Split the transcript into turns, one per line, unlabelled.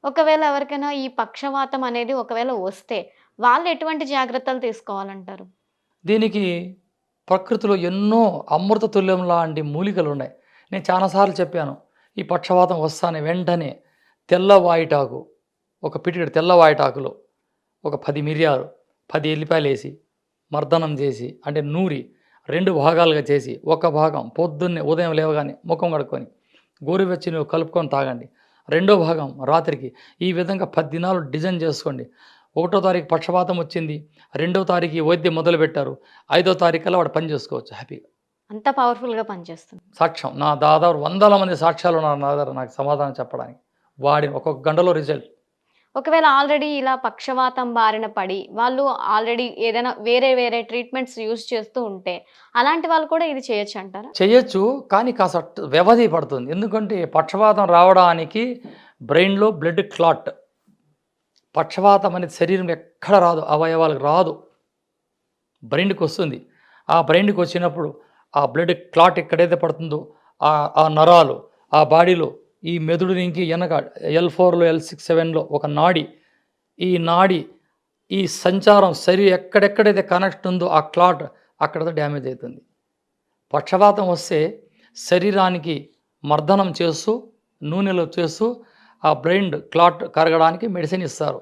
ఒకవేళ ఎవరికైనా ఈ పక్షవాతం అనేది ఒకవేళ వస్తే, వాళ్ళు ఎటువంటి జాగ్రత్తలు తీసుకోవాలంటారు?
దీనికి ప్రకృతిలో ఎన్నో అమృత తుల్యం లాంటి మూలికలున్నాయి. నేను చాలా సార్లు చెప్పాను. ఈ పక్షవాతం వస్తానే వెంటనే తెల్ల వాయిటాకు, ఒక పిటికెడు తెల్ల వాయిటాకులో ఒక 10 మిరియాలు, 10 ఎల్లిపాయలేసి, మర్దనం చేసి అంటే నూరి 2 భాగాలుగా చేసి, ఒక భాగం పొద్దున్నే ఉదయం లేవగానే ముఖం కడుక్కొని, గోరువెచ్చని నీళ్ళు కలుపుకొని తాగండి. రెండో భాగం రాత్రికి. ఈ విధంగా 10 దినాలు డిజైన్ చేసుకోండి. 1 తారీఖు పక్షవాతం వచ్చింది. 2 తారీఖు ఈ వైద్యం మొదలుపెట్టారు. 5 తారీఖుకల్లా వాడు పని చేసుకోవచ్చు హ్యాపీగా.
అంత పవర్‌ఫుల్‌గా పనిచేస్తుంది.
సాక్ష్యం. నా దాదాపు వందల మంది సాక్ష్యాలున్నారు నా దగ్గర నాకు సమాధానం చెప్పడానికి. వాడి ఒక్కొక్క గంటలో రిజల్ట్.
ఒకవేళ ఆల్రెడీ ఇలా పక్షవాతం బారిన పడి, వాళ్ళు ఆల్రెడీ ఏదైనా వేరే వేరే ట్రీట్మెంట్స్ యూజ్ చేస్తూ ఉంటే, అలాంటి వాళ్ళు కూడా ఇది చేయొచ్చంటారా?
చేయొచ్చు. కానీ కాస్త వ్యవధి పడుతుంది. ఎందుకంటే పక్షవాతం రావడానికి బ్రెయిన్‌లో బ్లడ్ క్లాట్. పక్షవాతం అనేది శరీరంలో ఎక్కడ రాదు. అవయవాలకు రాదు. బ్రెయిన్‌కొస్తుంది. ఆ బ్రెయిన్‌కొచ్చినప్పుడు ఆ బ్లడ్ క్లాట్ ఎక్కడైతే పడుతుందో ఆ నరాలు, ఆ బాడీలో ఈ మెదడు నుంచి ఎనక L4లో, L6, 7లో ఒక నాడి. ఈ నాడి, ఈ సంచారం ఎక్కడెక్కడైతే కనెక్ట్ ఉందో ఆ క్లాట్ అక్కడితో డ్యామేజ్ అవుతుంది. పక్షవాతం వస్తే శరీరానికి మర్దనం చేస్తూ, నూనెలో చేస్తూ ఆ బ్రెయిన్ క్లాట్ కరగడానికి మెడిసిన్ ఇస్తారు.